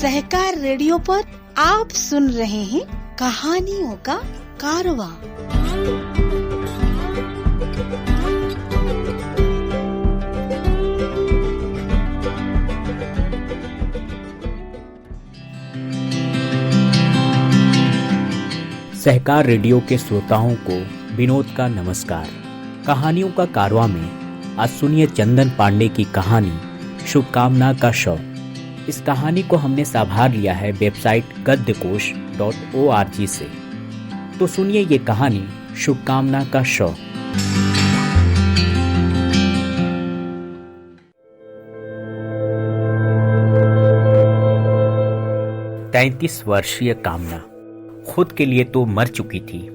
सहकार radio पर आप सुन रहे हैं कहानियों का कारवां। सहकार रेडियो के श्रोताओं को विनोद का नमस्कार। कहानियों का कारवां में आज सुनिए चंदन पांडे की कहानी शुभकामना का शव। इस कहानी को हमने संभाल लिया है वेबसाइट गद्यकोश.org से। तो सुनिए ये कहानी शुभकामना का शव। 33 वर्षीय कामना खुद के लिए तो मर चुकी थी,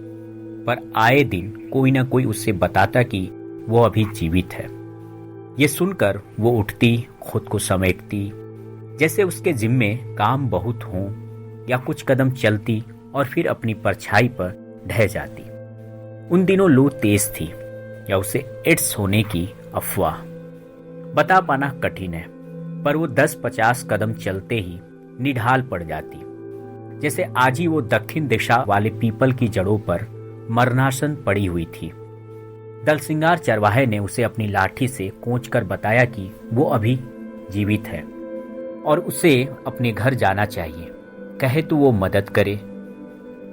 पर आए दिन कोई ना कोई उससे बताता कि वो अभी जीवित है। ये सुनकर वो उठती, खुद को समेटती, जैसे उसके जिम्मे काम बहुत हों, या कुछ कदम चलती और फिर अपनी परछाई पर ढह जाती। उन दिनों लू तेज थी, या उसे एड्स होने की अफवाह। बता पाना कठिन है, पर वो 10-50 कदम चलते ही निढाल पड़ जाती, जैसे आज ही वो दक्षिण दिशा वाले पीपल की जड़ों पर मरणासन पड़ी हुई थी। दलसिंगार चरवाहे ने उसे अपनी लाठी से कोंच कर बताया कि वो अभी जीवित है और उसे अपने घर जाना चाहिए, कहे तो वो मदद करे।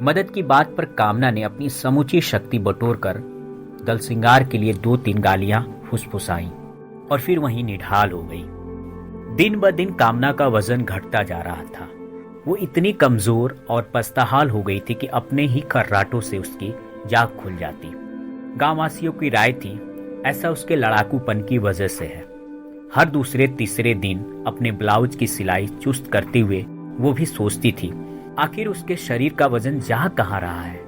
मदद की बात पर कामना ने अपनी समूची शक्ति बटोर कर दलसिंगार के लिए 2-3 गालियां फुसफुसाई और फिर वहीं निढाल हो गई। दिन ब दिन कामना का वजन घटता जा रहा था। वो इतनी कमजोर और पस्ताहाल हो गई थी कि अपने ही खर्राटों से उसकी जाग खुल जाती। गांववासियों की राय थी ऐसा उसके लड़ाकूपन की वजह से है। हर दूसरे तीसरे दिन अपने ब्लाउज की सिलाई चुस्त करते हुए वो भी सोचती थी, आखिर उसके शरीर का वजन जा कहाँ रहा है।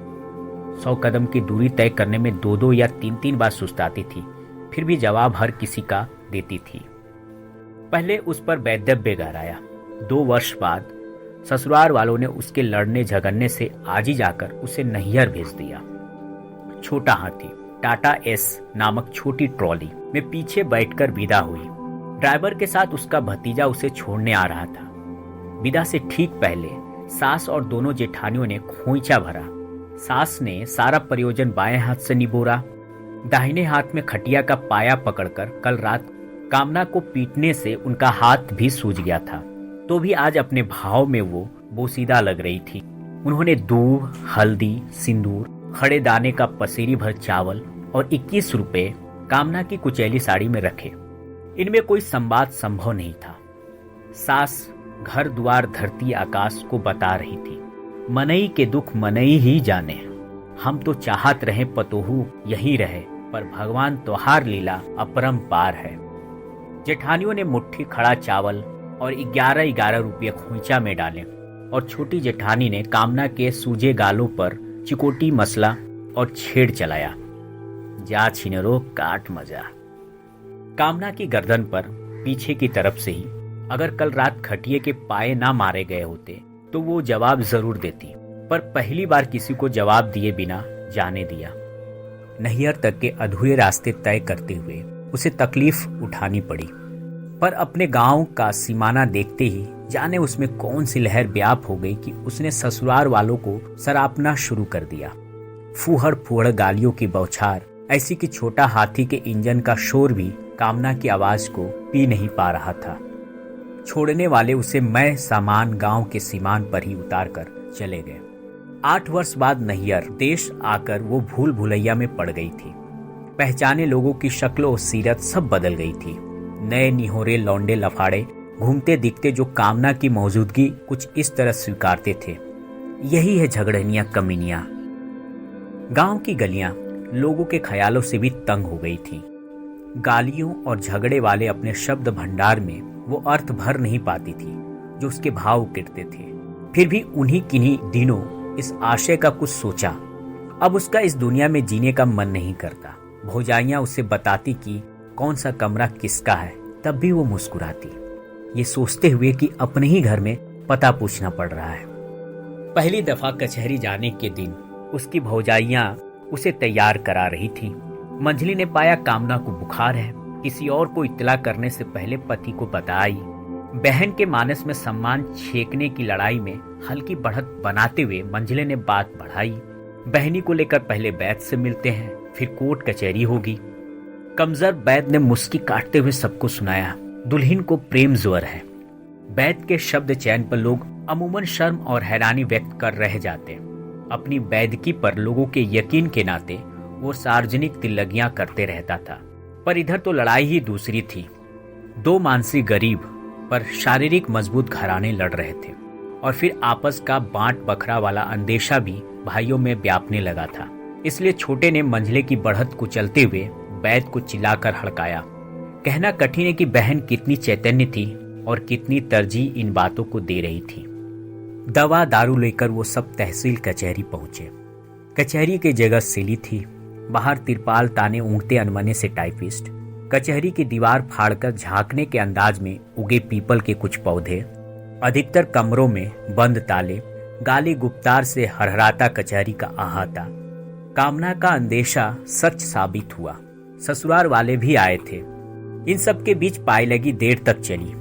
100 कदम की दूरी तय करने में 2-2 या 3-3 बार सुस्ताती थी, फिर भी जवाब हर किसी का देती थी। पहले उस पर वैधव्य गहराया। 2 वर्ष बाद ससुराल वालों ने उसके लड़ने झगड़ने से आज ही जाकर उसे नैहर भेज दिया। छोटा हाथी टाटा एस नामक छोटी ट्रॉली में पीछे बैठकर विदा हुई। ड्राइवर के साथ उसका भतीजा उसे छोड़ने आ रहा था। विदा से ठीक पहले सास और दोनों जेठानियों ने खोइंचा भरा। सास ने सारा प्रयोजन बाएं हाथ से निबोरा। दाहिने हाथ में खटिया का पाया पकड़कर कल रात कामना को पीटने से उनका हाथ भी सूज गया था, तो भी आज अपने भाव में वो बोसीदा लग रही थी। उन्होंने दूध, हल्दी, सिंदूर, खड़े दाने का पसेरी भर चावल और 21 रुपए कामना की कुचैली साड़ी में रखे। इनमें कोई संवाद संभव नहीं था। सास घर द्वार धरती आकाश को बता रही थी, मनई के दुख मनई ही जाने। हम तो चाहत रहे पतोहू यही रहे, पर भगवान त्योहार लीला अपरंपार है। जेठानियों ने मुट्ठी खड़ा चावल और 11-11 रुपये खोइंचा में डाले और छोटी जेठानी ने कामना के सूजे गालों पर चिकोटी मसला और छेड़ चलाया। जा छिनरो काट मजा। कामना की गर्दन पर पीछे की तरफ से ही अगर कल रात खटिये के पाए ना मारे गए होते तो वो जवाब जरूर देती, पर पहली बार किसी को जवाब दिए बिना जाने दिया। नैहर तक के अधूरे रास्ते तय करते हुए उसे तकलीफ उठानी पड़ी, पर अपने गांव का सीमाना देखते ही जाने उसमें कौन सी लहर व्याप हो गई कि उसने ससुराल वालों को सरापना शुरू कर दिया। फूहड़ फूहड़ गालियों की बौछार ऐसी कि छोटा हाथी के इंजन का शोर भी कामना की आवाज को पी नहीं पा रहा था। छोड़ने वाले उसे मैं सामान गांव के सीमान पर ही उतार कर चले गए। 8 वर्ष बाद नैहर देश आकर वो भूल भुलैया में पड़ गई थी। पहचाने लोगों की शक्ल और सीरत सब बदल गई थी। नए निहोरे लौंडे लफाड़े घूमते दिखते जो कामना की मौजूदगी कुछ इस तरह स्वीकारते थे, यही है झगड़नियां कमीनियां। गांव की गलियां लोगों के ख्यालों से भी तंग हो गई थी। गालियों और झगड़े वाले अपने शब्द भंडार में वो अर्थ भर नहीं पाती थी जो उसके भाव उकिरते थे। फिर भी उन्हीं किन्हीं दिनों इस आशय का कुछ सोचा, अब उसका इस दुनिया में जीने का मन नहीं करता। भौजाइयां उसे बताती कि कौन सा कमरा किसका है, तब भी वो मुस्कुराती, ये सोचते हुए कि अपने ही घर में पता पूछना पड़ रहा है। पहली दफा कचहरी जाने के दिन उसकी भौजाइयां उसे तैयार करा रही थी। मंझली ने पाया कामना को बुखार है। किसी और को इत्तला करने से पहले पति को बताई। बहन के मानस में सम्मान छेकने की लड़ाई में हल्की बढ़त बनाते हुए मंझले ने बात बढ़ाई। बहनी को लेकर पहले वैद से मिलते हैं, फिर कोर्ट कचहरी होगी। कमजर वैद ने मुस्की काटते हुए सबको सुनाया, दुल्हन को प्रेम ज्वर है। वैद के शब्द चयन पर लोग अमूमन शर्म और हैरानी व्यक्त कर रह जाते। अपनी वैदकी पर लोगों के यकीन के नाते वो सार्वजनिक तिल्लगियां करते रहता था। पर इधर तो लड़ाई ही दूसरी थी। दो मानसिक गरीब पर शारीरिक मजबूत घराने लड़ रहे थे और फिर आपस का बांट बखरा वाला अंदेशा भी भाइयों में व्यापने लगा था। इसलिए छोटे ने मंझले की बढ़त कुचलते हुए वैद को चिल्लाकर हड़काया। कहना कठिन है कि बहन कितनी चैतन्य थी और कितनी तरजीह इन बातों को दे रही थी। दवा दारू लेकर वो सब तहसील कचहरी पहुंचे। कचहरी की जगह सीली थी। बाहर तिरपाल ताने ऊँगते अनमने से टाइपिस्ट। कचहरी की दीवार फाड़कर झांकने के अंदाज में उगे पीपल के कुछ पौधे। अधिकतर कमरों में बंद ताले। गाली गुप्तार से हरहराता कचहरी का अहाता। कामना का अंदेशा सच साबित हुआ। ससुराल वाले भी आए थे। इन सब के बीच पाई लगी देर तक चली।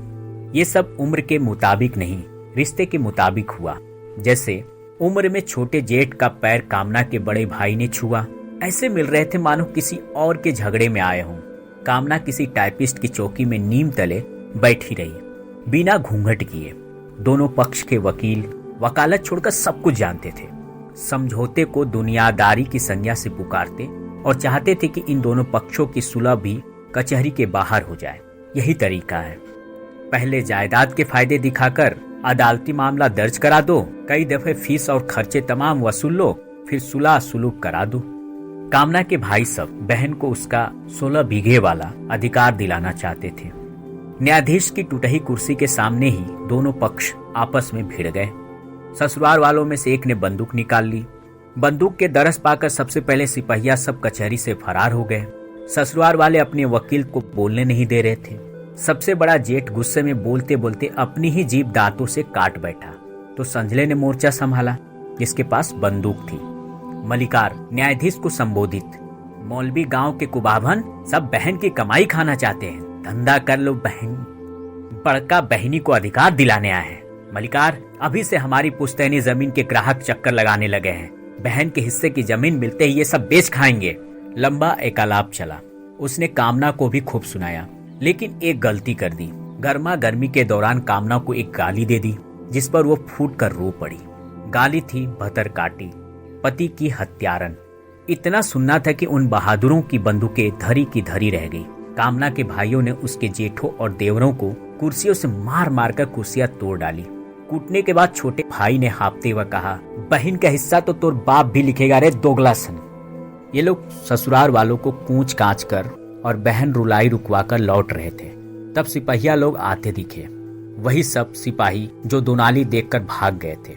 ये सब उम्र के मुताबिक नहीं, रिश्ते के मुताबिक हुआ। जैसे उम्र में छोटे जेठ का पैर कामना के बड़े भाई ने छुआ। ऐसे मिल रहे थे मानो किसी और के झगड़े में आए हों। कामना किसी टाइपिस्ट की चौकी में नीम तले बैठी रही, बिना घूंघट किए। दोनों पक्ष के वकील वकालत छोड़कर सब कुछ जानते थे। समझौते को दुनियादारी की संज्ञा से पुकारते और चाहते थे कि इन दोनों पक्षों की सुलह भी कचहरी के बाहर हो जाए। यही तरीका है। पहले जायदाद के फायदे दिखाकर अदालती मामला दर्ज करा दो, कई दफे फीस और खर्चे तमाम वसूल लो, फिर सुलह सुलूक करा दो। कामना के भाई सब बहन को उसका 16 बीघे वाला अधिकार दिलाना चाहते थे। न्यायाधीश की टूटही कुर्सी के सामने ही दोनों पक्ष आपस में भिड़ गए। ससुराल वालों में से एक ने बंदूक निकाल ली। बंदूक के दरस पाकर सबसे पहले सिपहिया सब कचहरी से फरार हो गए। ससुराल वाले अपने वकील को बोलने नहीं दे रहे थे। सबसे बड़ा जेठ गुस्से में बोलते बोलते अपनी ही जीभ दांतों से काट बैठा तो संजले ने मोर्चा संभाला, जिसके पास बंदूक थी। मलिकार न्यायाधीश को संबोधित, मौलवी गांव के कुबाभन सब बहन की कमाई खाना चाहते हैं। धंधा कर लो बहन, बड़का बहनी को अधिकार दिलाने आए हैं। मलिकार, अभी से हमारी पुश्तैनी जमीन के ग्राहक चक्कर लगाने लगे हैं। बहन के हिस्से की जमीन मिलते ही ये सब बेच खाएंगे। लंबा एकालाप चला। उसने कामना को भी खूब सुनाया, लेकिन एक गलती कर दी। गर्मा गर्मी के दौरान कामना को एक गाली दे दी, जिस पर वो फूट कर रो पड़ी। गाली थी भतर काटी, पति की हत्यारन। इतना सुनना था कि उन बहादुरों की बंदूकें धरी की धरी रह गई। कामना के भाइयों ने उसके जेठों और देवरों को कुर्सियों से मार मार कर कुर्सियां तोड़ डाली। कूटने के बाद छोटे भाई ने हाँफते हुए कहा, बहन का हिस्सा तो तोर बाप भी लिखेगा रे दोगला सन। ये लोग ससुराल वालों को कूच कांच कर और बहन रुलाई रुकवा कर लौट रहे थे। तब सिपहिया लोग आते दिखे। वही सब सिपाही जो दोनाली देखकर भाग गए थे।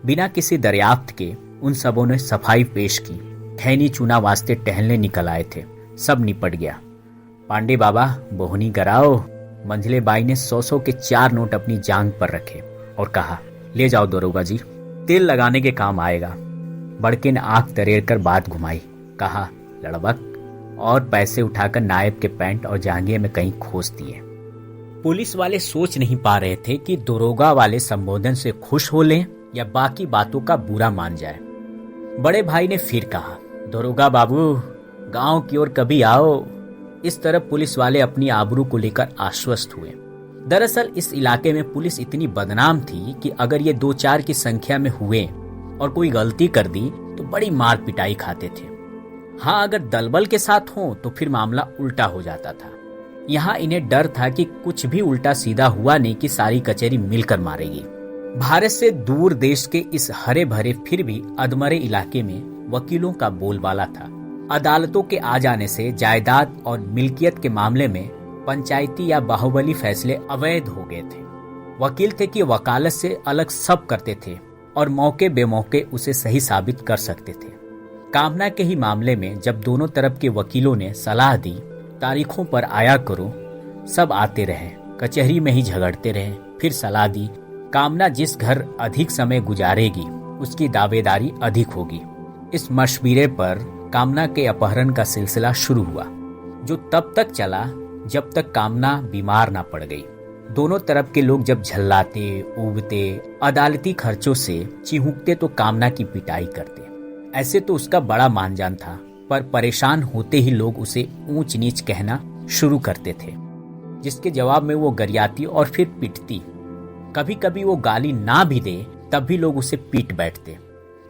बिना किसी दरियाफ्त के उन सबों ने सफाई पेश की। खैनी चूना वास्ते टहलने निकल आए थे। सब निपट गया। पांडे बाबा बोहनी कराओ। मंझले बाई ने 100 के 4 नोट अपनी जांग पर रखे और कहा, ले जाओ दरोगा जी, तेल लगाने के काम आएगा। बड़के ने आंख तरेर कर बात घुमाई। कहा, लड़बक, और पैसे उठाकर नायब के पैंट और जांघिये में कहीं खोस दिए। पुलिस वाले सोच नहीं पा रहे थे कि दरोगा वाले संबोधन से खुश हो लें या बाकी बातों का बुरा मान जाए। बड़े भाई ने फिर कहा, दरोगा बाबू, गांव की ओर कभी आओ। इस तरह पुलिस वाले अपनी आबरू को लेकर आश्वस्त हुए। दरअसल इस इलाके में पुलिस इतनी बदनाम थी कि अगर ये 2-4 की संख्या में हुए और कोई गलती कर दी तो बड़ी मार पिटाई खाते थे। हाँ, अगर दलबल के साथ हो तो फिर मामला उल्टा हो जाता था। यहाँ इन्हें डर था कि कुछ भी उल्टा सीधा हुआ नहीं कि सारी कचहरी मिलकर मारेगी। भारत से दूर देश के इस हरे भरे फिर भी अधमरे इलाके में वकीलों का बोलबाला था। अदालतों के आ जाने से जायदाद और मिल्कियत के मामले में पंचायती या बाहुबली फैसले अवैध हो गए थे। वकील थे कि वकालत से अलग सब करते थे और मौके बेमौके उसे सही साबित कर सकते थे। कामना के ही मामले में जब दोनों तरफ के वकीलों ने सलाह दी, तारीखों पर आया करो, सब आते रहे, कचहरी में ही झगड़ते रहे। फिर सलाह दी, कामना जिस घर अधिक समय गुजारेगी उसकी दावेदारी अधिक होगी। इस मशवरे पर कामना के अपहरण का सिलसिला शुरू हुआ, जो तब तक चला जब तक कामना बीमार ना पड़ गई। दोनों तरफ के लोग जब झल्लाते, उगते, अदालती खर्चों से चिहुकते तो कामना की पिटाई करते। ऐसे तो उसका बड़ा मानजान था, पर परेशान होते ही लोग उसे ऊंच नीच कहना शुरू करते थे, जिसके जवाब में वो गरियाती और फिर पिटती। कभी कभी वो गाली ना भी दे तब भी लोग उसे पीट बैठते।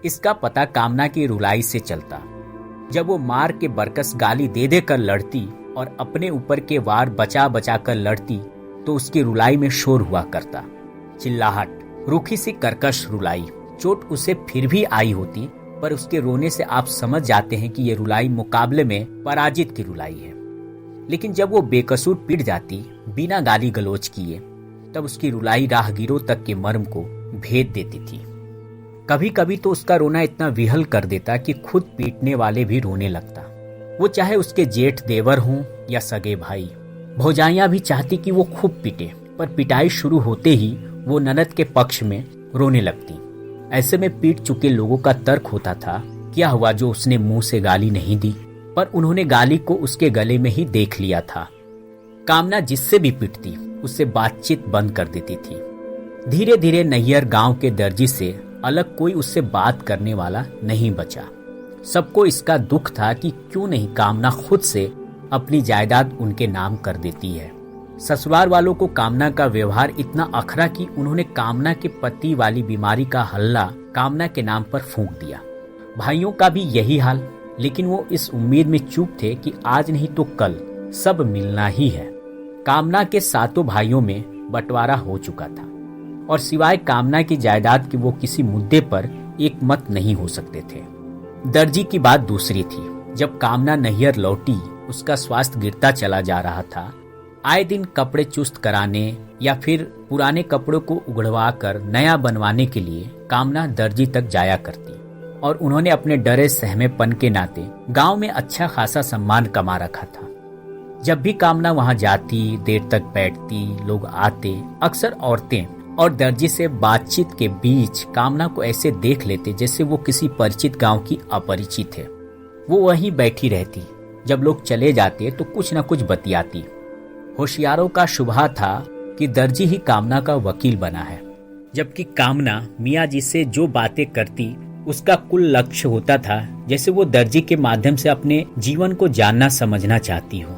इसका पता कामना की रुलाई से चलता। जब वो मार के बरकस गाली दे दे कर लड़ती और अपने ऊपर के वार बचा बचा कर लड़ती तो उसकी रुलाई में शोर हुआ करता, चिल्लाहट, रूखी सी कर्कश रुलाई। चोट उसे फिर भी आई होती, पर उसके रोने से आप समझ जाते हैं कि ये रुलाई मुकाबले में पराजित की रुलाई है। लेकिन जब वो बेकसूर पिट जाती बिना गाली गलोच किए, तब उसकी रुलाई राहगीरों तक के मर्म को भेद देती थी। कभी कभी तो उसका रोना इतना विहल कर देता कि खुद पीटने वाले भी रोने लगता। वो चाहे उसके जेठ देवर हों या सगे भाई। भौजाइयां भी चाहती कि वो खूब पीटे, पर पिटाई शुरू होते ही वो ननद के पक्ष में रोने लगती। ऐसे में पीट चुके लोगों का तर्क होता था, क्या हुआ जो उसने मुंह से गाली नहीं दी, पर उन्होंने गाली को उसके गले में ही देख लिया था। कामना जिससे भी पिटती उससे बातचीत बंद कर देती थी। धीरे धीरे नैयर गांव के दर्जी से अलग कोई उससे बात करने वाला नहीं बचा। सबको इसका दुख था कि क्यों नहीं कामना खुद से अपनी जायदाद उनके नाम कर देती है। ससुराल वालों को कामना का व्यवहार इतना अखरा कि उन्होंने कामना के पति वाली बीमारी का हल्ला कामना के नाम पर फूंक दिया। भाइयों का भी यही हाल, लेकिन वो इस उम्मीद में चूक थे कि आज नहीं तो कल सब मिलना ही है। कामना के 7 भाइयों में बंटवारा हो चुका था और सिवाय कामना की जायदाद के वो किसी मुद्दे पर एक मत नहीं हो सकते थे। दर्जी की बात दूसरी थी। जब कामना नैहर लौटी, उसका स्वास्थ्य गिरता चला जा रहा था। आए दिन कपड़े चुस्त कराने या फिर पुराने कपड़ों को उगड़वा कर नया बनवाने के लिए कामना दर्जी तक जाया करती और उन्होंने अपने डरे सहमेपन के नाते गांव में अच्छा खासा सम्मान कमा रखा था। जब भी कामना वहां जाती, देर तक बैठती, लोग आते, अक्सर औरतें और दर्जी से बातचीत के बीच कामना को ऐसे देख लेते जैसे वो किसी परिचित गांव की अपरिचित है। वो वहीं बैठी रहती। जब लोग चले जाते तो कुछ न कुछ बतियाती। होशियारों का शुबहा था कि दर्जी ही कामना का वकील बना है, जबकि कामना मियाँ जी से जो बातें करती उसका कुल लक्ष्य होता था जैसे वो दर्जी के माध्यम से अपने जीवन को जानना समझना चाहती हो।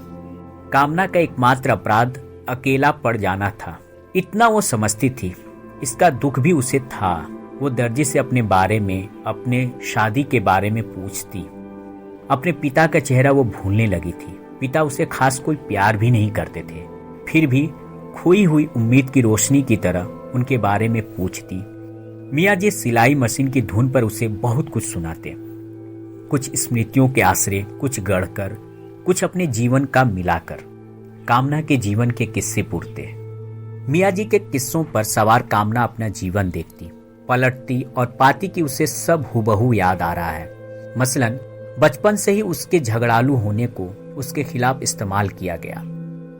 कामना का एकमात्र अपराध अकेला पड़ जाना था, इतना वो समझती थी। इसका दुख भी उसे था। वो दर्जी से अपने बारे में, अपने शादी के बारे में पूछती। अपने पिता का चेहरा वो भूलने लगी थी। पिता उसे खास कोई प्यार भी नहीं करते थे, फिर भी खोई हुई उम्मीद की रोशनी की तरह उनके बारे में पूछती। मियाँ जी सिलाई मशीन की धुन पर उसे बहुत कुछ सुनाते, कुछ स्मृतियों के आश्रय, कुछ गढ़कर, कुछ अपने जीवन का मिलाकर कामना के जीवन के किस्से पूरते। मियाँ जी के किस्सों पर सवार कामना अपना जीवन देखती, पलटती और पाती कि उसे सब हुबहू याद आ रहा है। मसलन बचपन से ही उसके झगड़ालू होने को उसके खिलाफ इस्तेमाल किया गया।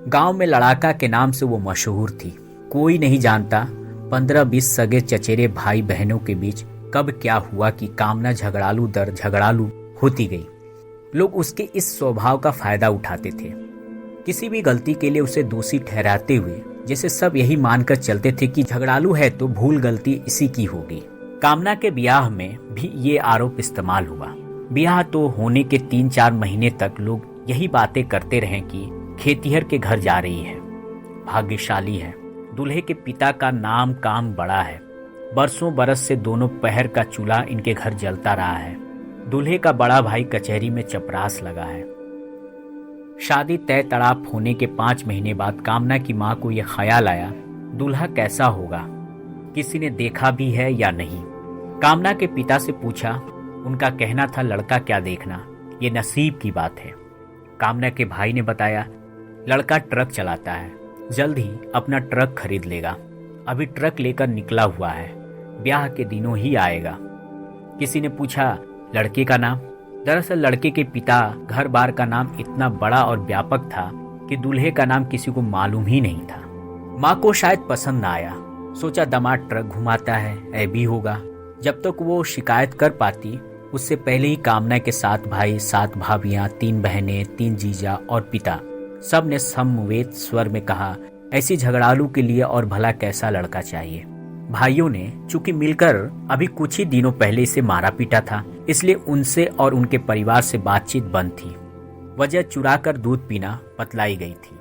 गांव में लड़ाका के नाम से वो मशहूर थी। कोई नहीं जानता 15-20 सगे चचेरे भाई बहनों के बीच कब क्या हुआ कि कामना झगड़ालू दर झगड़ालू होती गई। लोग उसके इस स्वभाव का फायदा उठाते थे, किसी भी गलती के लिए उसे दोषी ठहराते हुए, जैसे सब यही मानकर चलते थे कि झगड़ालू है तो भूल गलती इसी की होगी। कामना के ब्याह में भी ये आरोप इस्तेमाल हुआ। ब्याह तो होने के 3-4 महीने तक लोग यही बातें करते रहे कि खेतिहर के घर जा रही है, भाग्यशाली है, दूल्हे के पिता का नाम काम बड़ा है, बरसों बरस से दोनों पहर का चूल्हा इनके घर जलता रहा है, दूल्हे का बड़ा भाई कचहरी में चपरास लगा है। शादी तय तड़ाप होने के 5 महीने बाद कामना की माँ को यह ख्याल आया, दूल्हा कैसा होगा, किसी ने देखा भी है या नहीं। कामना के पिता से पूछा, उनका कहना था लड़का क्या देखना, ये नसीब की बात है। कामना के भाई ने बताया, लड़का ट्रक चलाता है, जल्द ही अपना ट्रक खरीद लेगा, अभी ट्रक लेकर निकला हुआ है, ब्याह के दिनों ही आएगा। किसी ने पूछा, लड़के का नाम? दरअसल लड़के के पिता घर बार का नाम इतना बड़ा और व्यापक था कि दूल्हे का नाम किसी को मालूम ही नहीं था। माँ को शायद पसंद न आया, सोचा दामाद ट्रक घुमाता है, ऐबी होगा। जब तक वो शिकायत कर पाती उससे पहले ही कामना के 7 भाई, 7 भाभियां, 3 बहनें, 3 जीजा और पिता सब ने समवेत स्वर में कहा, ऐसी झगड़ालू के लिए और भला कैसा लड़का चाहिए। भाइयों ने चूंकि मिलकर अभी कुछ ही दिनों पहले इसे मारा पीटा था, इसलिए उनसे और उनके परिवार से बातचीत बंद थी। वजह चुरा कर दूध पीना बतलाई गई थी।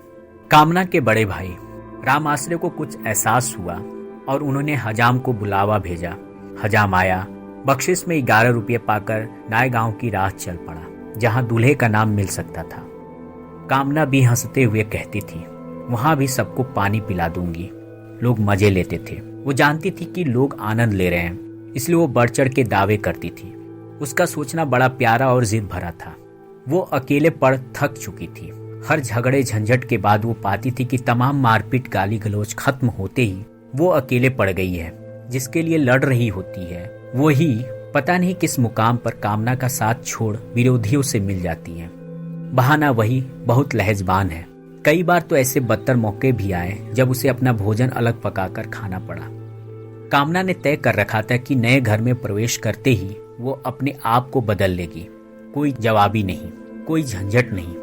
कामना के बड़े भाई राम आश्रय को कुछ एहसास हुआ और उन्होंने हजाम को बुलावा भेजा। हजाम आया, बख्शिश में 11 रुपये पाकर नए गांव की राह चल पड़ा, जहां दूल्हे का नाम मिल सकता था। कामना भी हंसते हुए कहती थी, वहां भी सबको पानी पिला दूंगी। लोग मजे लेते थे। वो जानती थी कि लोग आनंद ले रहे हैं, इसलिए वो बढ़ चढ़ के दावे करती थी। उसका सोचना बड़ा प्यारा और जिद भरा था। वो अकेले पड़ थक चुकी थी। हर झगड़े झंझट के बाद वो पाती थी कि तमाम मारपीट गाली गलौज खत्म होते ही वो अकेले पड़ गई है। जिसके लिए लड़ रही होती है वो ही पता नहीं किस मुकाम पर कामना का साथ छोड़ विरोधियों से मिल जाती है। बहाना वही बहुत लहजबान है। कई बार तो ऐसे बदतर मौके भी आए जब उसे अपना भोजन अलग पकाकर खाना पड़ा। कामना ने तय कर रखा था कि नए घर में प्रवेश करते ही वो अपने आप को बदल लेगी। कोई जवाबी नहीं, कोई झंझट नहीं।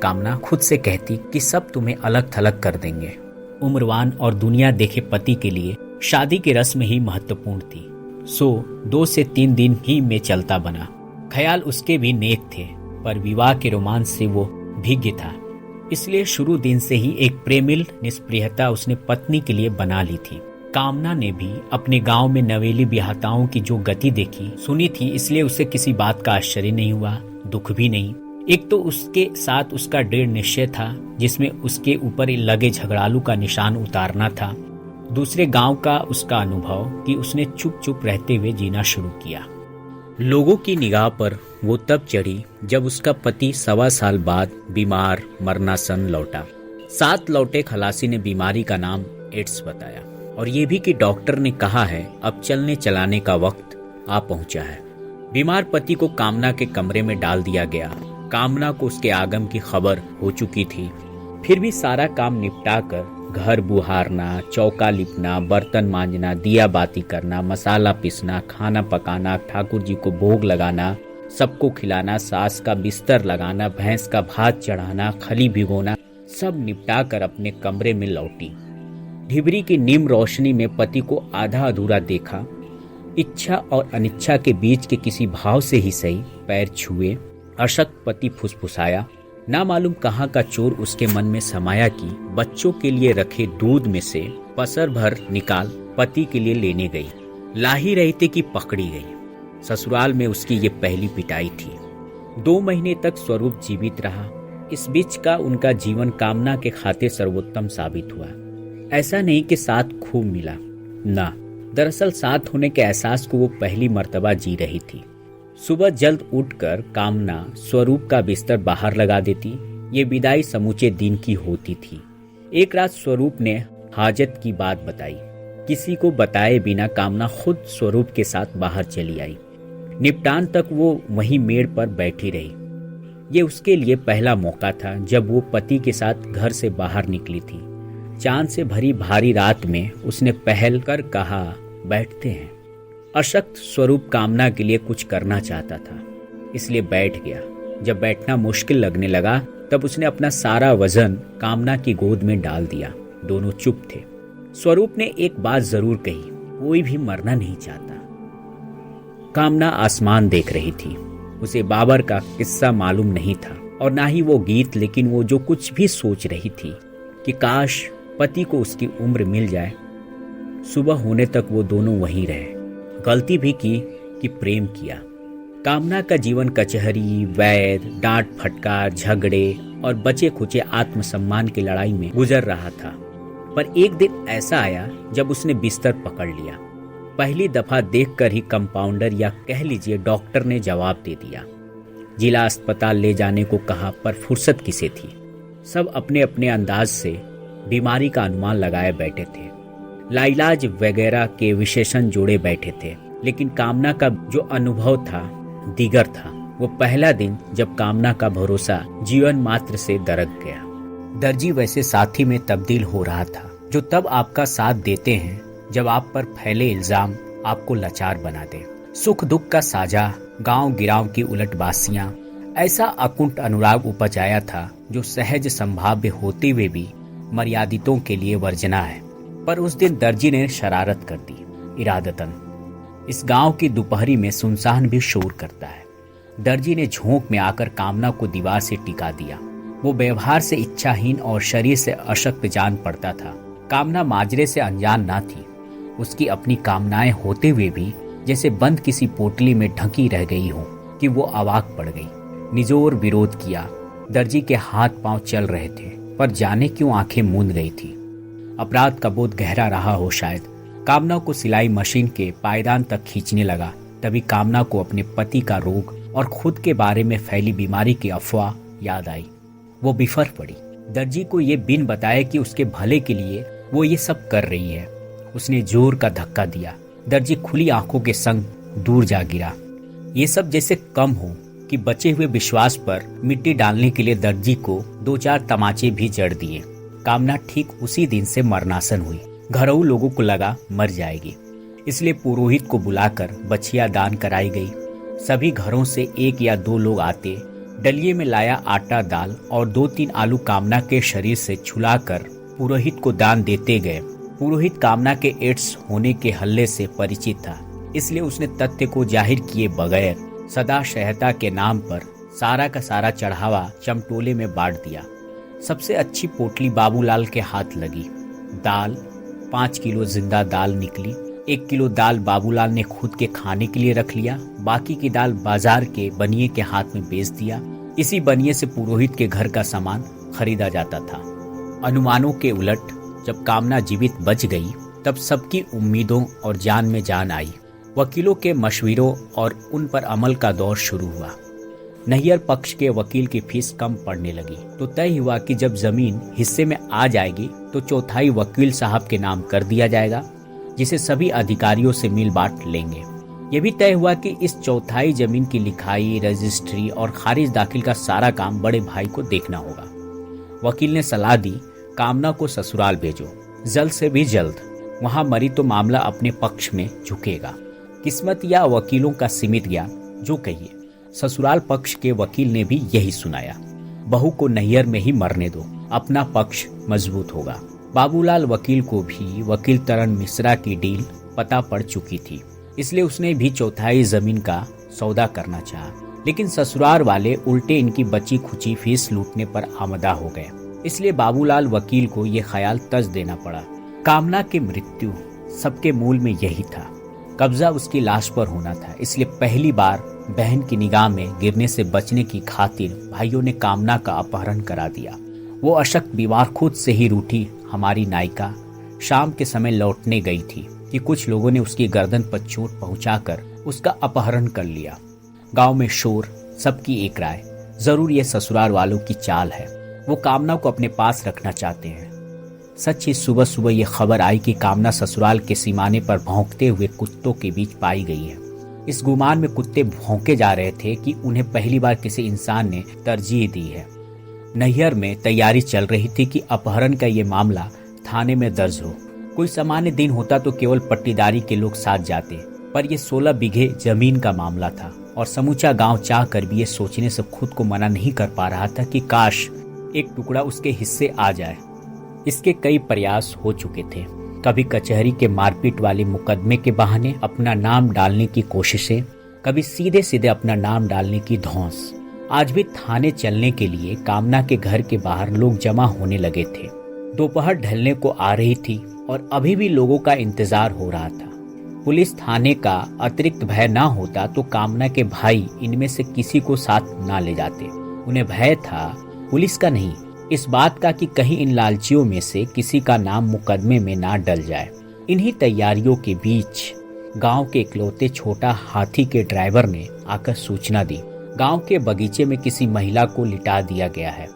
कामना खुद से कहती कि सब तुम्हें अलग थलग कर देंगे। उम्रवान और दुनिया देखे पति के लिए शादी की रस्म ही महत्वपूर्ण थी। सो 2 से 3 दिन ही में चलता बना। ख्याल उसके भी नेक थे, पर विवाह के रोमांच से वो भिज्ञ था। इसलिए शुरू दिन से ही एक प्रेमिल निष्प्रियता उसने पत्नी के लिए बना ली थी। कामना ने भी अपने गांव में नवेली ब्याहताओं की जो गति देखी सुनी थी, इसलिए उसे किसी बात का आश्चर्य नहीं हुआ, दुख भी नहीं। एक तो उसके साथ उसका दृढ़ निश्चय था, जिसमें उसके ऊपर लगे झगड़ालू का निशान उतारना था। दूसरे गांव का उसका अनुभव कि उसने चुप चुप रहते हुए जीना शुरू किया। लोगों की निगाह पर वो तब चढ़ी जब उसका पति 1.25 साल बाद बीमार मरनासन लौटा। साथ लौटे खलासी ने बीमारी का नाम एड्स बताया और ये भी कि डॉक्टर ने कहा है अब चलने चलाने का वक्त आ पहुंचा है। बीमार पति को कामना के कमरे में डाल दिया गया। कामना को उसके आगम की खबर हो चुकी थी, फिर भी सारा काम निपटाकर घर बुहारना, चौका लिपना, बर्तन मांजना, दिया बाती करना, मसाला पीसना, खाना पकाना, ठाकुर जी को भोग लगाना, सबको खिलाना, सास का बिस्तर लगाना, भैंस का भात चढ़ाना, खली भिगोना, सब निपटा कर अपने कमरे में लौटी। ढिबरी की नीम रोशनी में पति को आधा अधूरा देखा। इच्छा और अनिच्छा के बीच के किसी भाव से ही सही पैर छुए। अशक्त पति फुसफुसाया। ना मालूम कहाँ का चोर उसके मन में समाया कि बच्चों के लिए रखे दूध में से पसर भर निकाल पति के लिए लेने गई। ला ही रही थी कि पकड़ी गई। ससुराल में उसकी ये पहली पिटाई थी। 2 महीने तक स्वरूप जीवित रहा। इस बीच का उनका जीवन कामना के खातिर सर्वोत्तम साबित हुआ। ऐसा नहीं कि साथ खूब मिला, ना, दरअसल साथ होने के एहसास को वो पहली मर्तबा जी रही थी। सुबह जल्द उठकर कामना स्वरूप का बिस्तर बाहर लगा देती। ये विदाई समूचे दिन की होती थी। एक रात स्वरूप ने हाजत की बात बताई। किसी को बताए बिना कामना खुद स्वरूप के साथ बाहर चली आई। निपटान तक वो वहीं मेड़ पर बैठी रही। ये उसके लिए पहला मौका था जब वो पति के साथ घर से बाहर निकली थी। चांद से भरी भारी रात में उसने पहल कर कहा, बैठते हैं। अशक्त स्वरूप कामना के लिए कुछ करना चाहता था, इसलिए बैठ गया। जब बैठना मुश्किल लगने लगा तब उसने अपना सारा वजन कामना की गोद में डाल दिया। दोनों चुप थे। स्वरूप ने एक बात जरूर कही, कोई भी मरना नहीं चाहता। कामना आसमान देख रही थी। उसे बाबर का किस्सा मालूम नहीं था और ना ही वो गीत, लेकिन वो जो कुछ भी सोच रही थी कि काश पति को उसकी उम्र मिल जाए। सुबह होने तक वो दोनों वहीं रहे। गलती भी की कि प्रेम किया। कामना का जीवन कचहरी, वैर, डांट फटकार, झगड़े और बचे खुचे आत्मसम्मान की लड़ाई में गुजर रहा था। पर एक दिन ऐसा आया जब उसने बिस्तर पकड़ लिया। पहली दफा देखकर ही कंपाउंडर या कह लीजिए डॉक्टर ने जवाब दे दिया। जिला अस्पताल ले जाने को कहा, पर फुर्सत किसे थी। सब अपने अपने अंदाज से बीमारी का अनुमान लगाए बैठे थे। लाइलाज वगैरह के विशेषण जोड़े बैठे थे, लेकिन कामना का जो अनुभव था दिगर था। वो पहला दिन जब कामना का भरोसा जीवन मात्र से दरक गया। दर्जी वैसे साथी में तब्दील हो रहा था जो तब आपका साथ देते हैं जब आप पर फैले इल्जाम आपको लाचार बना दे। सुख दुख का साझा, गांव गिराव की उलटबासियां, ऐसा अकुंठ अनुराग उपज आया था जो सहज संभाव्य होते हुए भी मर्यादितों के लिए वर्जना है। पर उस दिन दर्जी ने शरारत कर दी, इरादतन। इस गांव की दोपहरी में सुनसान भी शोर करता है। दर्जी ने झोंक में आकर कामना को दीवार से टिका दिया। वो व्यवहार से इच्छाहीन और शरीर से अशक्त जान पड़ता था। कामना माजरे से अनजान ना थी। उसकी अपनी कामनाएं होते हुए भी जैसे बंद किसी पोटली में ढकी रह गई हो कि वो अवाक पड़ गई। निजोर विरोध किया। दर्जी के हाथ पांव चल रहे थे, पर जाने क्यों आंखें मूंद गई थी। अपराध का बोध गहरा रहा हो शायद। कामना को सिलाई मशीन के पायदान तक खींचने लगा। तभी कामना को अपने पति का रोग और खुद के बारे में फैली बीमारी की अफवाह याद आई। वो बिफर पड़ी। दर्जी को ये बिन बताए कि उसके भले के लिए वो ये सब कर रही है। उसने जोर का धक्का दिया। दर्जी खुली आंखों के संग दूर जा गिरा। ये सब जैसे कम हो कि बचे हुए विश्वास पर मिट्टी डालने के लिए दर्जी को 2-4 तमाचे भी जड़ दिए। कामना ठीक उसी दिन से मरनासन हुई। घरों लोगों को लगा मर जाएगी, इसलिए पुरोहित को बुलाकर बछिया दान कराई गई। सभी घरों से 1 या 2 लोग आते, डलिये में लाया आटा दाल और 2-3 आलू कामना के शरीर से छुलाकर पुरोहित को दान देते गए। पुरोहित कामना के एड्स होने के हल्ले से परिचित था, इसलिए उसने तथ्य को जाहिर किए बगैर सदा सहता के नाम पर सारा का सारा चढ़ावा चमटोले में बांट दिया। सबसे अच्छी पोटली बाबूलाल के हाथ लगी। दाल 5 किलो जिंदा दाल निकली। 1 किलो दाल बाबूलाल ने खुद के खाने के लिए रख लिया। बाकी की दाल बाजार के बनिए के हाथ में बेच दिया। इसी बनिए से पुरोहित के घर का सामान खरीदा जाता था। अनुमानों के उलट जब कामना जीवित बच गई, तब सबकी उम्मीदों और जान में जान आई। वकीलों के मशविरों और उन पर अमल का दौर शुरू हुआ। नैयर पक्ष के वकील की फीस कम पड़ने लगी, तो तय हुआ कि जब जमीन हिस्से में आ जाएगी तो चौथाई वकील साहब के नाम कर दिया जाएगा, जिसे सभी अधिकारियों से मिल बांट लेंगे। यह भी तय हुआ कि इस चौथाई जमीन की लिखाई, रजिस्ट्री और खारिज दाखिल का सारा काम बड़े भाई को देखना होगा। वकील ने सलाह दी, कामना को ससुराल भेजो, जल्द से भी जल्द। वहां मरी तो मामला अपने पक्ष में झुकेगा। किस्मत या वकीलों का सिमट गया, जो कहिए। ससुराल पक्ष के वकील ने भी यही सुनाया, बहू को नैयर में ही मरने दो, अपना पक्ष मजबूत होगा। बाबूलाल वकील को भी वकील तरन मिश्रा की डील पता पड़ चुकी थी, इसलिए उसने भी चौथाई जमीन का सौदा करना चाहा। लेकिन ससुराल वाले उल्टे इनकी बची खुची फीस लूटने पर आमदा हो गए, इसलिए बाबूलाल वकील को ये ख्याल तज देना पड़ा। कामना की मृत्यु सबके मूल में यही था। कब्जा उसकी लाश पर होना था, इसलिए पहली बार बहन की निगाह में गिरने से बचने की खातिर भाइयों ने कामना का अपहरण करा दिया। वो अशक्त बीमार खुद से ही रूठी हमारी नायिका शाम के समय लौटने गई थी कि कुछ लोगों ने उसकी गर्दन पर चोट पहुंचाकर उसका अपहरण कर लिया। गांव में शोर, सबकी एक राय, जरूर ये ससुराल वालों की चाल है। वो कामना को अपने पास रखना चाहते हैं। सच ही सुबह सुबह ये खबर आई कि कामना ससुराल के सीमाने पर भौंकते हुए कुत्तों के बीच पाई गई है। इस गुमान में कुत्ते भौंके जा रहे थे कि उन्हें पहली बार किसी इंसान ने तरजीह दी है। नैहर में तैयारी चल रही थी कि अपहरण का ये मामला थाने में दर्ज हो। कोई सामान्य दिन होता तो केवल पट्टीदारी के लोग साथ जाते, पर यह 16 बीघे जमीन का मामला था और समूचा गांव चाह कर भी ये सोचने से खुद को मना नहीं कर पा रहा था कि काश एक टुकड़ा उसके हिस्से आ जाए। इसके कई प्रयास हो चुके थे। कभी कचहरी के मारपीट वाले मुकदमे के बहाने अपना नाम डालने की कोशिशें, कभी सीधे सीधे अपना नाम डालने की धौंस। आज भी थाने चलने के लिए कामना के घर के बाहर लोग जमा होने लगे थे। दोपहर ढलने को आ रही थी और अभी भी लोगों का इंतजार हो रहा था। पुलिस थाने का अतिरिक्त भय ना होता तो कामना के भाई इनमें से किसी को साथ ना ले जाते। उन्हें भय था पुलिस का नहीं, इस बात का कि कहीं इन लालचियों में से किसी का नाम मुकदमे में ना डल जाए। इन्हीं तैयारियों के बीच गांव के इकलौते छोटा हाथी के ड्राइवर ने आकर सूचना दी, गांव के बगीचे में किसी महिला को लिटा दिया गया है।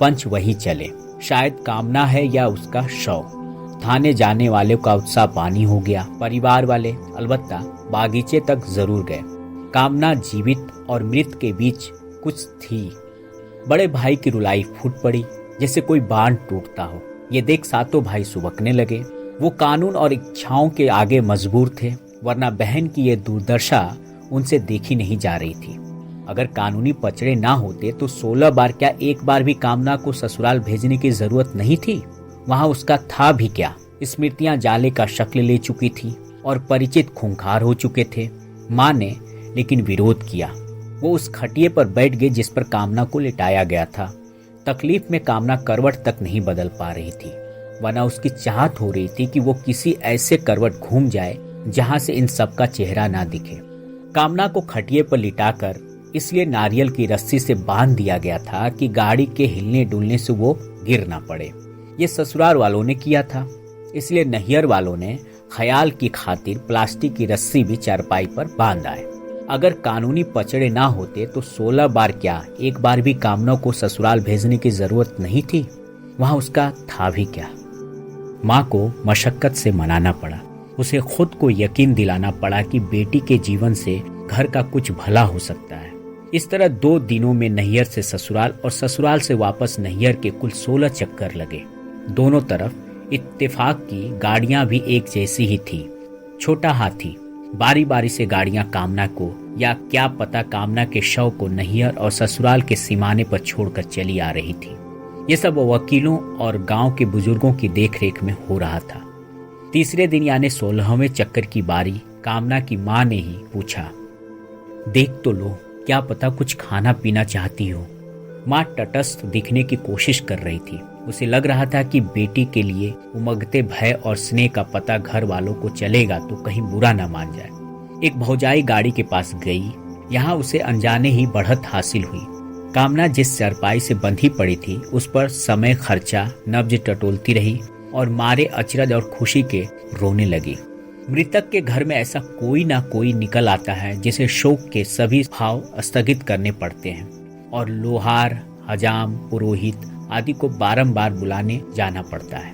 पंच वहीं चले, शायद कामना है या उसका शव। थाने जाने वाले का उत्साह पानी हो गया। परिवार वाले अलबत्ता बागीचे तक जरूर गए। कामना जीवित और मृत के बीच कुछ थी। बड़े भाई की रुलाई फूट पड़ी, जैसे कोई बांध टूटता हो। ये देख सातों भाई सुबकने लगे। वो कानून और इच्छाओं के आगे मजबूर थे, वरना बहन की ये दुर्दशा उनसे देखी नहीं जा रही थी। अगर कानूनी पचड़े ना होते तो 16 बार क्या एक बार भी कामना को ससुराल भेजने की जरूरत नहीं थी। वहां उसका था भी क्या। स्मृतियां जाले का शक्ल ले चुकी थी और परिचित खूंखार हो चुके थे। माँ ने लेकिन विरोध किया। वो उस खटिये पर बैठ गई जिस पर कामना को लिटाया गया था। तकलीफ में कामना करवट तक नहीं बदल पा रही थी, वरना उसकी चाहत हो रही थी कि वो किसी ऐसे करवट घूम जाए जहां से इन सब का चेहरा ना दिखे। कामना को खटिये पर लिटाकर इसलिए नारियल की रस्सी से बांध दिया गया था कि गाड़ी के हिलने डुलने से वो गिर ना पड़े। ये ससुराल वालों ने किया था, इसलिए नैहर वालों ने ख्याल की खातिर प्लास्टिक की रस्सी भी चारपाई पर बांध आए। अगर कानूनी पचड़े ना होते तो 16 बार क्या, एक बार भी कामना को ससुराल भेजने की जरूरत नहीं थी। वहां उसका था भी क्या। माँ को मशक्कत से मनाना पड़ा। उसे खुद को यकीन दिलाना पड़ा कि बेटी के जीवन से घर का कुछ भला हो सकता है। इस तरह 2 दिनों में नैहर से ससुराल और ससुराल से वापस नैहर के कुल 16 चक्कर लगे। दोनों तरफ इत्तेफाक की गाड़ियां भी एक जैसी ही थी। छोटा हाथी बारी बारी से गाड़ियां कामना को या क्या पता कामना के शव को नैहर और ससुराल के सीमाने पर छोड़कर चली आ रही थी। ये सब वकीलों और गांव के बुजुर्गों की देखरेख में हो रहा था। तीसरे दिन यानी 16वें चक्कर की बारी कामना की माँ ने ही पूछा, देख तो लो, क्या पता कुछ खाना पीना चाहती हो। माँ तटस्थ दिखने की कोशिश कर रही थी। उसे लग रहा था कि बेटी के लिए उमगते भय और स्नेह का पता घर वालों को चलेगा तो कहीं बुरा न मान जाए। एक भौजाई गाड़ी के पास गई। यहाँ उसे अनजाने ही बढ़त हासिल हुई। कामना जिस चारपाई से बंधी पड़ी थी उस पर समय खर्चा नब्ज टटोलती रही और मारे अचरज और खुशी के रोने लगी। मृतक के घर में ऐसा कोई ना कोई निकल आता है जिसे शोक के सभी भाव स्थगित करने पड़ते हैं और लोहार, हजाम, पुरोहित आदि को बारंबार बुलाने जाना पड़ता है।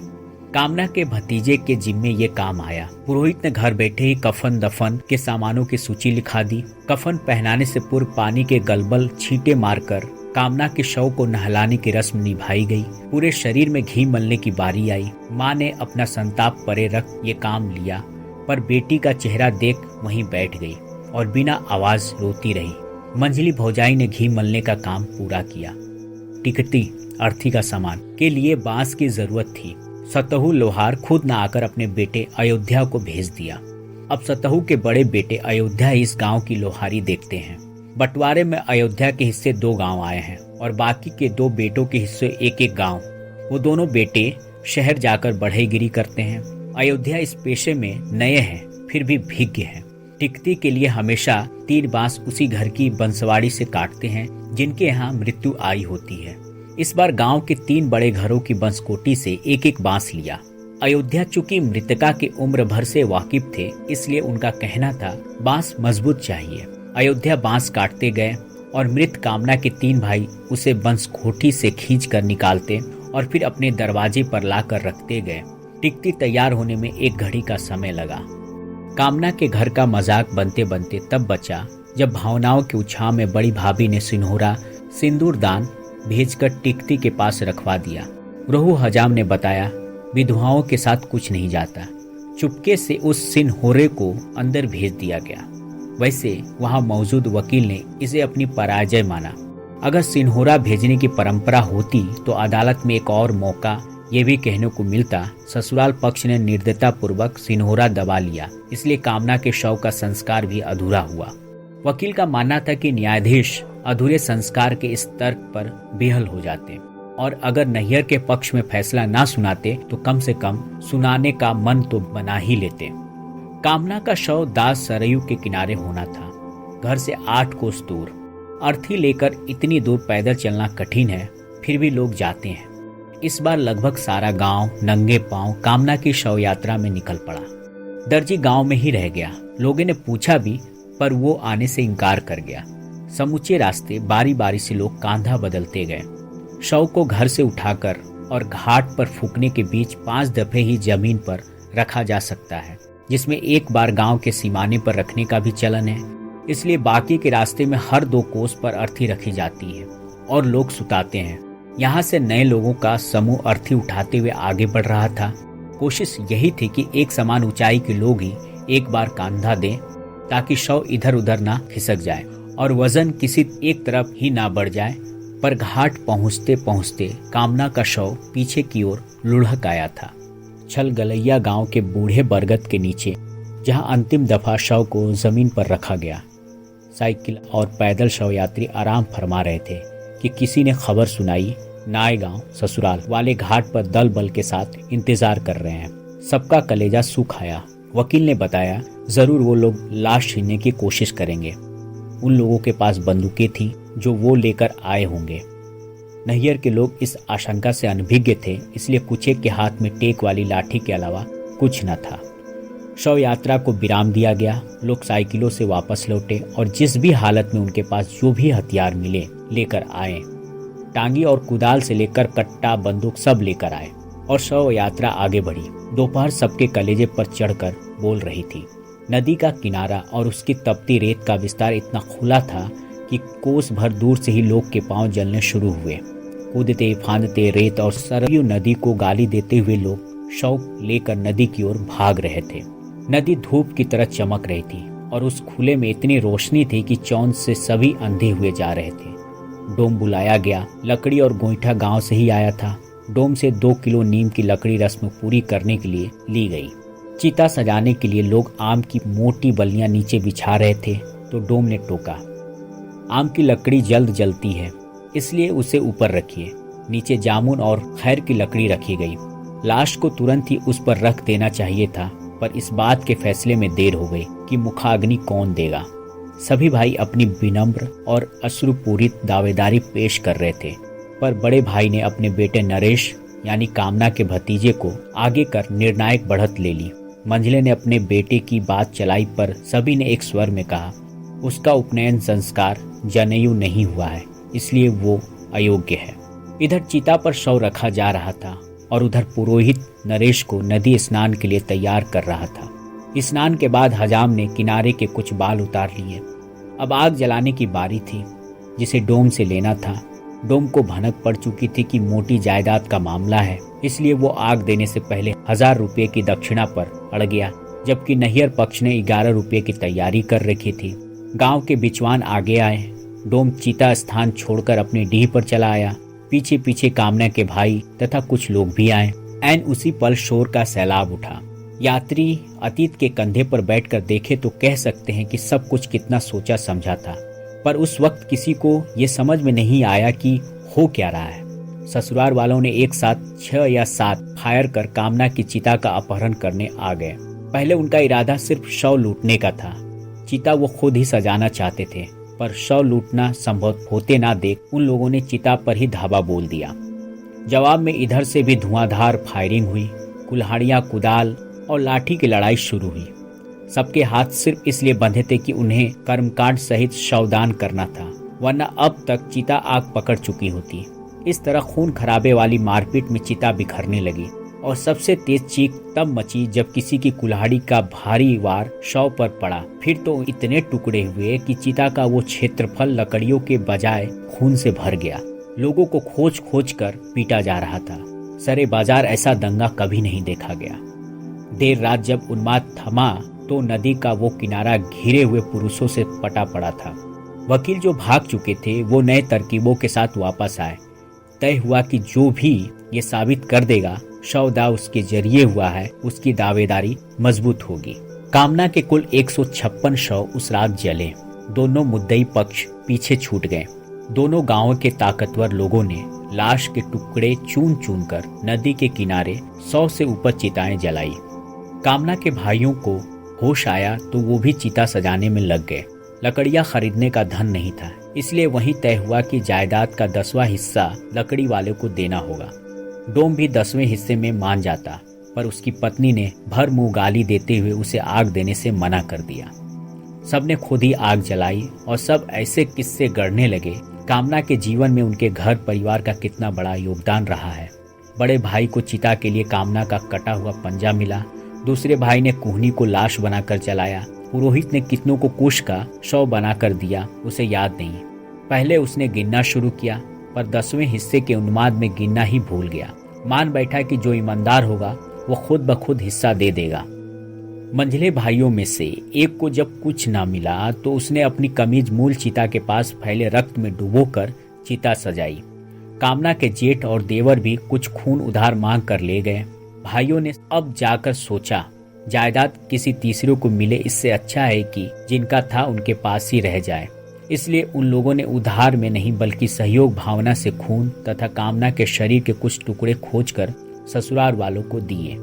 कामना के भतीजे के जिम्मे ये काम आया। पुरोहित ने घर बैठे ही कफन दफन के सामानों की सूची लिखा दी। कफन पहनाने से पूर्व पानी के गलबल छींटे मारकर कामना के शव को नहलाने की रस्म निभाई गई। पूरे शरीर में घी मलने की बारी आई। माँ ने अपना संताप परे रख ये काम लिया, पर बेटी का चेहरा देख वहीं बैठ गई और बिना आवाज रोती रही। मंझली भौजाई ने घी मलने का काम पूरा किया। टिकटी अर्थी का सामान के लिए बांस की जरूरत थी। सतहु लोहार खुद न आकर अपने बेटे अयोध्या को भेज दिया। अब सतहु के बड़े बेटे अयोध्या इस गांव की लोहारी देखते हैं। बंटवारे में अयोध्या के हिस्से 2 गांव आए हैं और बाकी के 2 बेटों के हिस्से एक गांव। वो दोनों बेटे शहर जाकर बढ़ईगिरी करते हैं। अयोध्या इस पेशे में नए हैं, फिर भी भिज्ञ हैं। टिकती के लिए हमेशा 3 बांस उसी घर की बंसवाड़ी से काटते हैं जिनके यहाँ मृत्यु आई होती है। इस बार गांव के 3 बड़े घरों की बंसकोटी से एक बांस लिया। अयोध्या चूंकि मृतका के उम्र भर से वाकिफ थे, इसलिए उनका कहना था बांस मजबूत चाहिए। अयोध्या बांस काटते गए और मृत कामना के 3 भाई उसे बंसकोठी से खींच कर निकालते और फिर अपने दरवाजे पर लाकर रखते गए। टिकती तैयार होने में 1 घड़ी का समय लगा। कामना के घर का मजाक बनते बनते तब बचा जब भावनाओं के उछाव में बड़ी भाभी ने सिन्होरा सिंदूर दान भेजकर टिकती के पास रखवा दिया। रोहू हजाम ने बताया, विधवाओं के साथ कुछ नहीं जाता। चुपके से उस सिन्होरे को अंदर भेज दिया गया। वैसे वहां मौजूद वकील ने इसे अपनी पराजय माना। अगर सिन्होरा भेजने की परंपरा होती तो अदालत में एक और मौका ये भी कहने को मिलता, ससुराल पक्ष ने निर्दयता पूर्वक सिन्होरा दबा लिया, इसलिए कामना के शव का संस्कार भी अधूरा हुआ। वकील का मानना था कि न्यायाधीश अधूरे संस्कार के इस तर्क पर बेहल हो जाते और अगर नैहर के पक्ष में फैसला ना सुनाते तो कम से कम सुनाने का मन तो बना ही लेते। कामना का शव दास सरयू के किनारे होना था, घर से 8 कोस दूर। अर्थी लेकर इतनी दूर पैदल चलना कठिन है, फिर भी लोग जाते हैं। इस बार लगभग सारा गांव नंगे पांव कामना की शव यात्रा में निकल पड़ा। दर्जी गांव में ही रह गया। लोगों ने पूछा भी, पर वो आने से इनकार कर गया। समूचे रास्ते बारी बारी से लोग कांधा बदलते गए। शव को घर से उठाकर और घाट पर फूकने के बीच 5 दफे ही जमीन पर रखा जा सकता है, जिसमें एक बार गांव के सीमाने पर रखने का भी चलन है। इसलिए बाकी के रास्ते में हर 2 कोस पर अर्थी रखी जाती है और लोग सुताते हैं। यहाँ से नए लोगों का समूह अर्थी उठाते हुए आगे बढ़ रहा था। कोशिश यही थी कि एक समान ऊंचाई के लोग ही एक बार कांधा दें ताकि शव इधर उधर ना खिसक जाए और वजन किसी एक तरफ ही ना बढ़ जाए। पर घाट पहुंचते पहुंचते कामना का शव पीछे की ओर लुढ़क आया था। छल गलैया गांव के बूढ़े बरगद के नीचे, जहां अंतिम दफा शव को जमीन पर रखा गया, साइकिल और पैदल शव यात्री आराम फरमा रहे थे कि किसी ने खबर सुनाई, नाय गांव ससुराल वाले घाट पर दल बल के साथ इंतजार कर रहे हैं। सबका कलेजा सूख आया। वकील ने बताया, जरूर वो लोग लाश छीनने की कोशिश करेंगे। उन लोगों के पास बंदूकें थीं जो वो लेकर आए होंगे। नैहर के लोग इस आशंका से अनभिज्ञ थे, इसलिए कुछेक के हाथ में टेक वाली लाठी के अलावा कुछ न था। शव यात्रा को विराम दिया गया। लोग साइकिलों से वापस लौटे और जिस भी हालत में उनके पास जो भी हथियार मिले लेकर आए। टांगी और कुदाल से लेकर कट्टा, बंदूक सब लेकर आए और शव यात्रा आगे बढ़ी। दोपहर सबके कलेजे पर चढ़कर बोल रही थी। नदी का किनारा और उसकी तपती रेत का विस्तार इतना खुला था कि कोस भर दूर से ही लोग के पांव जलने शुरू हुए। कूदते फांदते रेत और सरयू नदी को गाली देते हुए लोग शव लेकर नदी की ओर भाग रहे थे। नदी धूप की तरह चमक रही थी और उस खुले में इतनी रोशनी थी कि चौंध से सभी अंधे हुए जा रहे थे। डोम बुलाया गया। लकड़ी और गोईठा गांव से ही आया था। डोम से 2 किलो नीम की लकड़ी रस्म पूरी करने के लिए ली गई। चिता सजाने के लिए लोग आम की मोटी बल्लियां नीचे बिछा रहे थे तो डोम ने टोका, आम की लकड़ी जल्द जलती है, इसलिए उसे ऊपर रखिए। नीचे जामुन और खैर की लकड़ी रखी गई। लाश को तुरंत ही उस पर रख देना चाहिए था, पर इस बात के फैसले में देर हो गई कि मुखाग्नि कौन देगा। सभी भाई अपनी विनम्र और अश्रुपूरित दावेदारी पेश कर रहे थे, पर बड़े भाई ने अपने बेटे नरेश यानी कामना के भतीजे को आगे कर निर्णायक बढ़त ले ली। मंझले ने अपने बेटे की बात चलाई, पर सभी ने एक स्वर में कहा, उसका उपनयन संस्कार जनेयू नहीं हुआ है, इसलिए वो अयोग्य है। इधर चिता पर शव रखा जा रहा था और उधर पुरोहित नरेश को नदी स्नान के लिए तैयार कर रहा था। स्नान के बाद हजाम ने किनारे के कुछ बाल उतार लिए। अब आग जलाने की बारी थी, जिसे डोम से लेना था। डोम को भनक पड़ चुकी थी कि मोटी जायदाद का मामला है, इसलिए वो आग देने से पहले 1000 रुपये की दक्षिणा पर अड़ गया, जबकि नैहर पक्ष ने 11 रुपये की तैयारी कर रखी थी। गांव के बिचवान आगे आए। डोम चिता स्थान छोड़कर अपनी डीह पर चला आया। पीछे पीछे कामना के भाई तथा कुछ लोग भी आए। ऐन उसी पल शोर का सैलाब उठा। यात्री अतीत के कंधे पर बैठकर देखे तो कह सकते हैं कि सब कुछ कितना सोचा समझा था, पर उस वक्त किसी को ये समझ में नहीं आया कि हो क्या रहा है। ससुराल वालों ने एक साथ 6 या 7 फायर कर कामना की चिता का अपहरण करने आ गए। पहले उनका इरादा सिर्फ शव लूटने का था। चिता वो खुद ही सजाना चाहते थे, पर शव लूटना संभव होते ना देख उन लोगों ने चिता पर ही धावा बोल दिया। जवाब में इधर से भी धुआंधार फायरिंग हुई। कुल्हाड़ियां, कुदाल और लाठी की लड़ाई शुरू हुई। सबके हाथ सिर्फ इसलिए बंधे थे कि उन्हें कर्मकांड सहित शवदान करना था, वरना अब तक चिता आग पकड़ चुकी होती। इस तरह खून खराबे वाली मारपीट में चिता बिखरने लगी और सबसे तेज चीख तब मची जब किसी की कुल्हाड़ी का भारी वार शव पर पड़ा। फिर तो इतने टुकड़े हुए कि चिता का वो क्षेत्रफल लकड़ियों के बजाय खून से भर गया। लोगों को खोज खोज कर पीटा जा रहा था। सरे बाजार ऐसा दंगा कभी नहीं देखा गया। देर रात जब उन्माद थमा तो नदी का वो किनारा घिरे हुए पुरुषों से पटा पड़ा था। वकील जो भाग चुके थे वो नए तरकीबों के साथ वापस आए। तय हुआ कि जो भी ये साबित कर देगा शवदाह उसके जरिए हुआ है, उसकी दावेदारी मजबूत होगी। कामना के कुल 156 शव उस रात जले। दोनों मुद्दई पक्ष पीछे छूट गए। दोनों गांवों के ताकतवर लोगों ने लाश के टुकड़े चून चून कर नदी के किनारे 100 से ऊपर चिताएं जलाई। कामना के भाइयों को होश आया तो वो भी चिता सजाने में लग गए। लकड़ियां खरीदने का धन नहीं था, इसलिए वहीं तय हुआ कि जायदाद का 10वां हिस्सा लकड़ी वाले को देना होगा। डोम भी 10वें हिस्से में मान जाता, पर उसकी पत्नी ने भर मुंह गाली देते हुए उसे आग देने से मना कर दिया। सबने खुद ही आग जलाई और सब ऐसे किस्से गढ़ने लगे। कामना के जीवन में उनके घर परिवार का कितना बड़ा योगदान रहा है। बड़े भाई को चिता के लिए कामना का कटा हुआ पंजा मिला। दूसरे भाई ने कुहनी को लाश बनाकर जलाया। पुरोहित ने कितनों को कुश का शव बनाकर दिया, उसे याद नहीं। पहले उसने गिनना शुरू किया, पर 10वें हिस्से के उन्माद में गिनना ही भूल गया। मान बैठा कि जो ईमानदार होगा वो खुद ब खुद हिस्सा दे देगा। मंझले भाइयों में से एक को जब कुछ ना मिला तो उसने अपनी कमीज मूल चिता के पास फैले रक्त में डुबोकर चिता सजाई। कामना के जेठ और देवर भी कुछ खून उधार मांग कर ले गए। भाइयों ने अब जाकर सोचा, जायदाद किसी तीसरे को मिले इससे अच्छा है कि जिनका था उनके पास ही रह जाए। इसलिए उन लोगों ने उधार में नहीं बल्कि सहयोग भावना से खून तथा कामना के शरीर के कुछ टुकड़े खोजकर ससुराल वालों को दिए।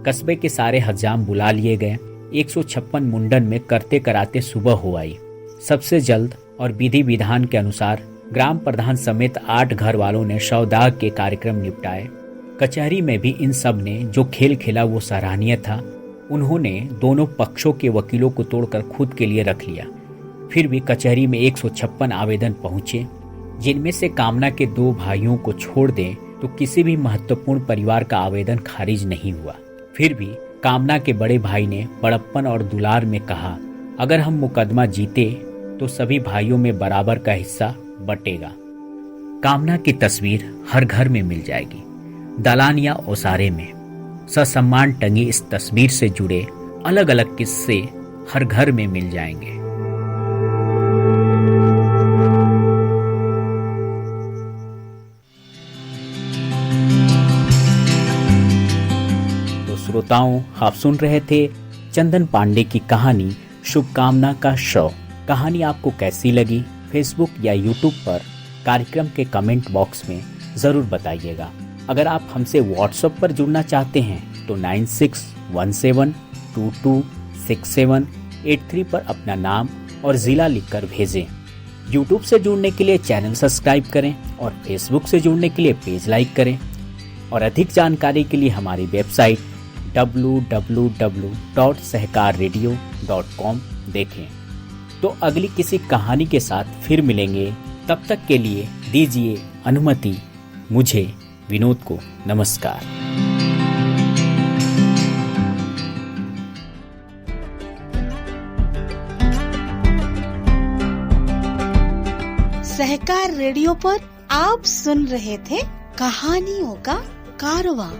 कस्बे के सारे हजाम बुला लिए गए। 156 मुंडन में करते कराते सुबह हो आई। सबसे जल्द और विधि विधान के अनुसार ग्राम प्रधान समेत 8 घर वालों ने शवदाह के कार्यक्रम निपटाए। कचहरी में भी इन सब ने जो खेल खेला वो सराहनीय था। उन्होंने दोनों पक्षों के वकीलों को तोड़कर खुद के लिए रख लिया। फिर भी कचहरी में 156 आवेदन पहुंचे, जिनमें से कामना के 2 भाइयों को छोड़ दें तो किसी भी महत्वपूर्ण परिवार का आवेदन खारिज नहीं हुआ। फिर भी कामना के बड़े भाई ने बड़प्पन और दुलार में कहा, अगर हम मुकदमा जीते तो सभी भाइयों में बराबर का हिस्सा बटेगा। कामना की तस्वीर हर घर में मिल जाएगी। दलान या ओसारे में ससम्मान टंगी इस तस्वीर से जुड़े अलग अलग किस्से हर घर में मिल जाएंगे। तो श्रोताओं, आप सुन रहे थे चंदन पांडे की कहानी शुभकामना का शव। कहानी आपको कैसी लगी? फेसबुक या यूट्यूब पर कार्यक्रम के कमेंट बॉक्स में जरूर बताइएगा। अगर आप हमसे व्हाट्सएप पर जुड़ना चाहते हैं तो 9617226783 पर अपना नाम और जिला लिखकर भेजें। यूट्यूब से जुड़ने के लिए चैनल सब्सक्राइब करें और फेसबुक से जुड़ने के लिए पेज लाइक करें। और अधिक जानकारी के लिए हमारी वेबसाइट www.सहकाररेडियो.com देखें। तो अगली किसी कहानी के साथ फिर मिलेंगे। तब तक के लिए दीजिए अनुमति मुझे विनोद को। नमस्कार। सहकार रेडियो पर आप सुन रहे थे कहानियों का कारवां।